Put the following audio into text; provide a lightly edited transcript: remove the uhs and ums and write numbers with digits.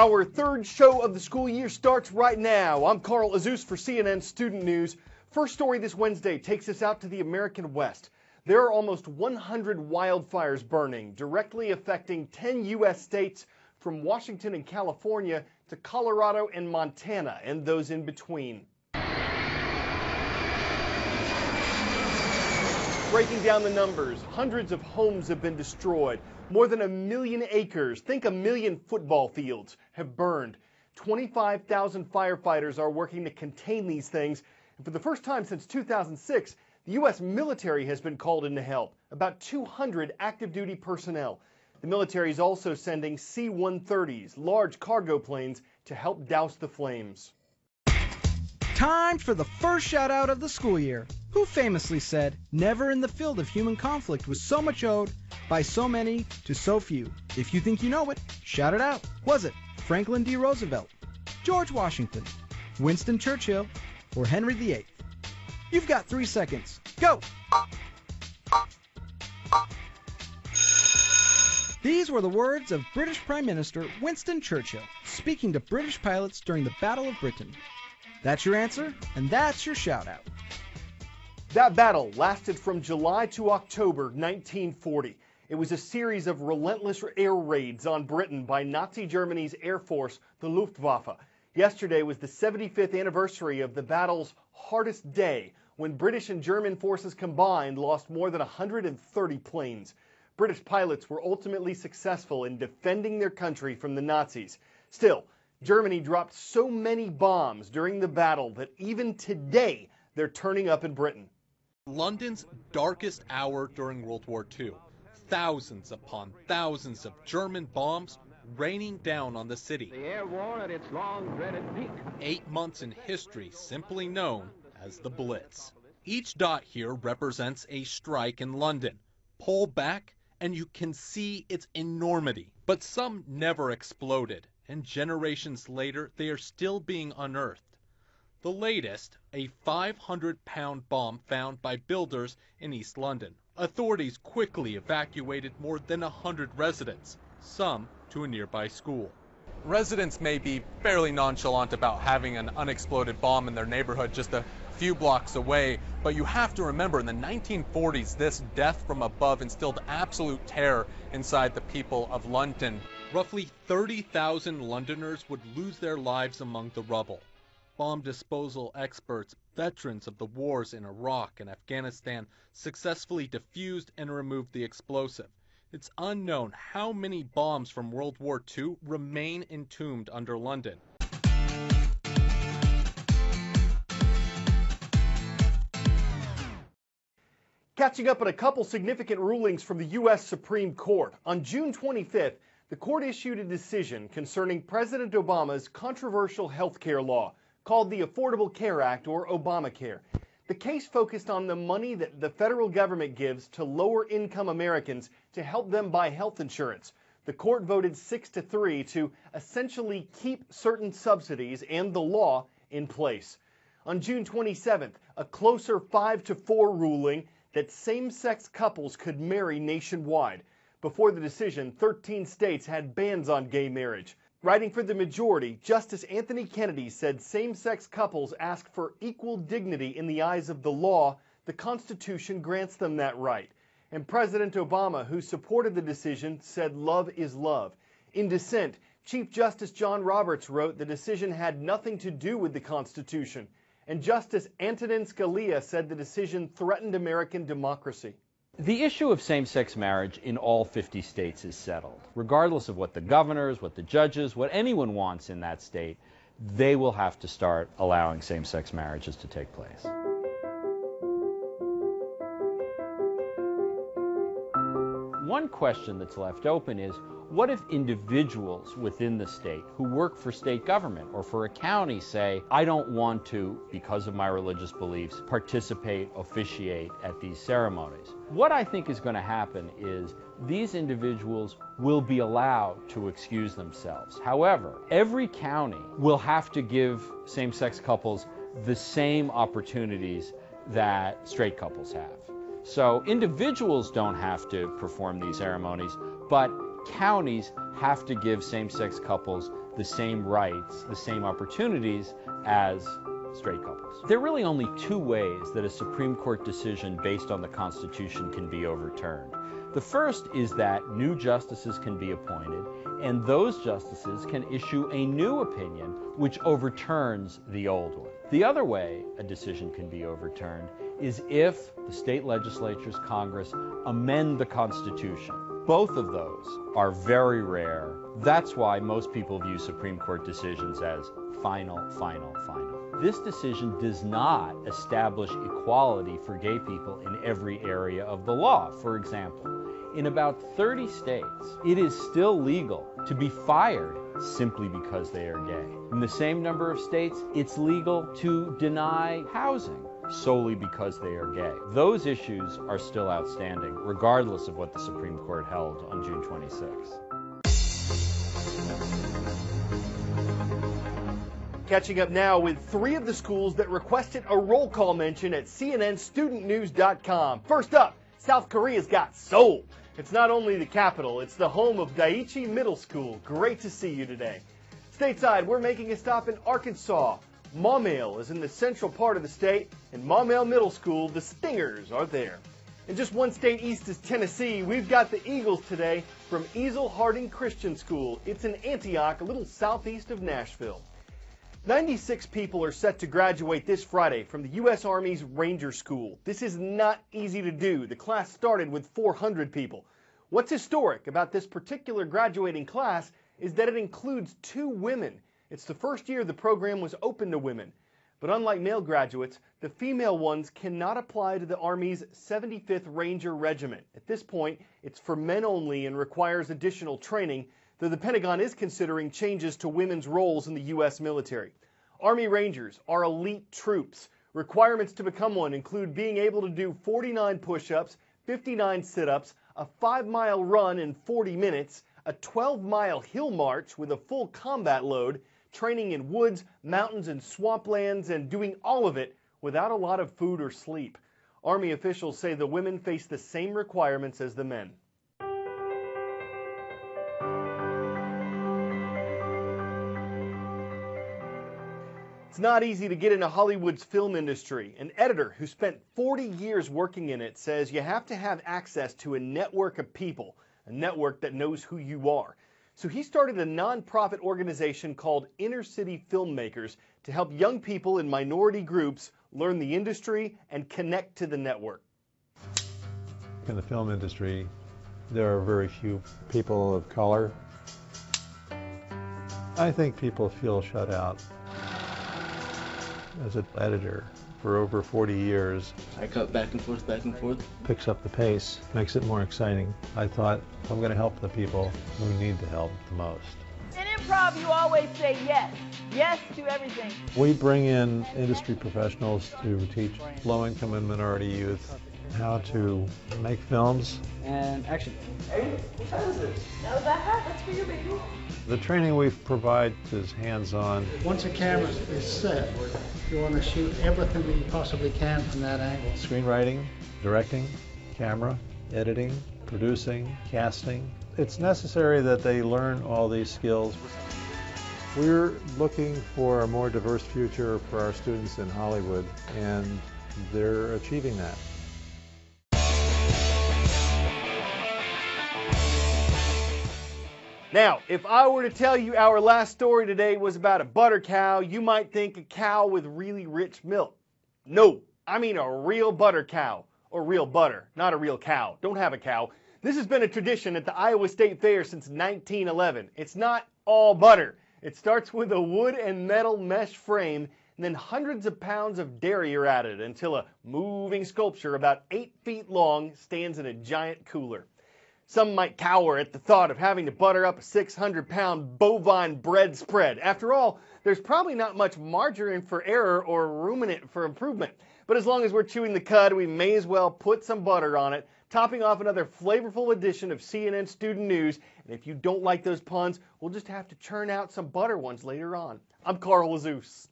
Our third show of the school year starts right now. I'm Carl Azus for CNN Student News. First story this Wednesday takes us out to the American West. There are almost 100 wildfires burning, directly affecting 10 U.S. states from Washington and California to Colorado and Montana and those in between. Breaking down the numbers, hundreds of homes have been destroyed. More than 1 million acres, think 1 million football fields, have burned. 25,000 firefighters are working to contain these things. And for the first time since 2006, the U.S. military has been called in to help, about 200 active duty personnel. The military is also sending C-130s, large cargo planes, to help douse the flames. Time for the first shout out of the school year. Who famously said, "Never in the field of human conflict was so much owed by so many to so few." If you think you know it, shout it out. Was it Franklin D. Roosevelt, George Washington, Winston Churchill, or Henry VIII? You've got 3 seconds. Go! These were the words of British Prime Minister Winston Churchill speaking to British pilots during the Battle of Britain. That's your answer, and that's your shout out. That battle lasted from July to October 1940. It was a series of relentless air raids on Britain by Nazi Germany's Air Force, the Luftwaffe. Yesterday was the 75th anniversary of the battle's hardest day, when British and German forces combined lost more than 130 planes. British pilots were ultimately successful in defending their country from the Nazis. Still, Germany dropped so many bombs during the battle that even today they're turning up in Britain. London's darkest hour during World War II. Thousands upon thousands of German bombs raining down on the city. The air war at its long-dreaded peak. 8 months in history simply known as the Blitz. Each dot here represents a strike in London. Pull back and you can see its enormity. But some never exploded, and generations later they are still being unearthed. The latest, a 500-pound bomb found by builders in East London. Authorities quickly evacuated more than 100 residents, some to a nearby school. Residents may be fairly nonchalant about having an unexploded bomb in their neighborhood just a few blocks away, but you have to remember in the 1940s, this death from above instilled absolute terror inside the people of London. Roughly 30,000 Londoners would lose their lives among the rubble. Bomb disposal experts, veterans of the wars in Iraq and Afghanistan, successfully defused and removed the explosive. It's unknown how many bombs from World War II remain entombed under London. Catching up on a couple significant rulings from the U.S. Supreme Court. On June 25th, the court issued a decision concerning President Obama's controversial health care law, called the Affordable Care Act, or Obamacare. The case focused on the money that the federal government gives to lower-income Americans to help them buy health insurance. The court voted 6-3 to essentially keep certain subsidies and the law in place. On June 27th, a closer 5-4 ruling that same-sex couples could marry nationwide. Before the decision, 13 states had bans on gay marriage. Writing for the majority, Justice Anthony Kennedy said same-sex couples ask for equal dignity in the eyes of the law. The Constitution grants them that right. And President Obama, who supported the decision, said love is love. In dissent, Chief Justice John Roberts wrote the decision had nothing to do with the Constitution. And Justice Antonin Scalia said the decision threatened American democracy. The issue of same-sex marriage in all 50 states is settled. Regardless of what the governors, what the judges, what anyone wants in that state, they will have to start allowing same-sex marriages to take place. One question that's left open is, what if individuals within the state who work for state government or for a county say, I don't want to, because of my religious beliefs, participate, officiate at these ceremonies? What I think is going to happen is these individuals will be allowed to excuse themselves. However, every county will have to give same-sex couples the same opportunities that straight couples have. So individuals don't have to perform these ceremonies, but counties have to give same-sex couples the same rights, the same opportunities as straight couples. There are really only two ways that a Supreme Court decision based on the Constitution can be overturned. The first is that new justices can be appointed, and those justices can issue a new opinion which overturns the old one. The other way a decision can be overturned is if the state legislatures, Congress, amend the Constitution. Both of those are very rare. That's why most people view Supreme Court decisions as final, final, final. This decision does not establish equality for gay people in every area of the law. For example, in about 30 states, it is still legal to be fired simply because they are gay. In the same number of states, it's legal to deny housing solely because they are gay. Those issues are still outstanding, regardless of what the Supreme Court held on June 26. Catching up now with three of the schools that requested a roll call mention at CNNStudentNews.com. First up, South Korea's got Seoul. It's not only the capital, it's the home of Daiichi Middle School. Great to see you today. Stateside, we're making a stop in Arkansas. Maumelle is in the central part of the state, and Maumelle Middle School, the Stingers, are there. And just one state east is Tennessee. We've got the Eagles today from Easel Harding Christian School. It's in Antioch, a little southeast of Nashville. 96 people are set to graduate this Friday from the U.S. Army's Ranger School. This is not easy to do. The class started with 400 people. What's historic about this particular graduating class is that it includes 2 women. It's the first year the program was open to women. But unlike male graduates, the female ones cannot apply to the Army's 75th Ranger Regiment. At this point, it's for men only and requires additional training, though the Pentagon is considering changes to women's roles in the U.S. military. Army Rangers are elite troops. Requirements to become one include being able to do 49 push-ups, 59 sit-ups, a 5-mile run in 40 minutes, a 12-mile hill march with a full combat load, training in woods, mountains, and swamplands, and doing all of it without a lot of food or sleep. Army officials say the women face the same requirements as the men. It's not easy to get into Hollywood's film industry. An editor who spent 40 years working in it says you have to have access to a network of people, a network that knows who you are. So he started a nonprofit organization called Inner City Filmmakers to help young people in minority groups learn the industry and connect to the network. In the film industry, there are very few people of color. I think people feel shut out. As an editor for over 40 years, I cut back and forth. Picks up the pace, makes it more exciting. I thought, I'm going to help the people who need the help the most. In improv, you always say yes. Yes to everything. We bring in industry professionals to teach low-income and minority youth how to make films. And action. Hey, what is it? No, that hat, that's for your baby. The training we provide is hands-on. Once a camera is set, you want to shoot everything that you possibly can from that angle. Screenwriting, directing, camera, editing, producing, casting. It's necessary that they learn all these skills. We're looking for a more diverse future for our students in Hollywood, and they're achieving that. Now, if I were to tell you our last story today was about a butter cow, you might think a cow with really rich milk. No, I mean a real butter cow, or real butter, not a real cow. Don't have a cow. This has been a tradition at the Iowa State Fair since 1911. It's not all butter. It starts with a wood and metal mesh frame, and then hundreds of pounds of dairy are added until a moving sculpture about 8 feet long stands in a giant cooler. Some might cower at the thought of having to butter up a 600-pound bovine bread spread. After all, there's probably not much margarine for error or ruminant for improvement. But as long as we're chewing the cud, we may as well put some butter on it, topping off another flavorful edition of CNN Student News. And if you don't like those puns, we'll just have to churn out some butter ones later on. I'm Carl Jesus.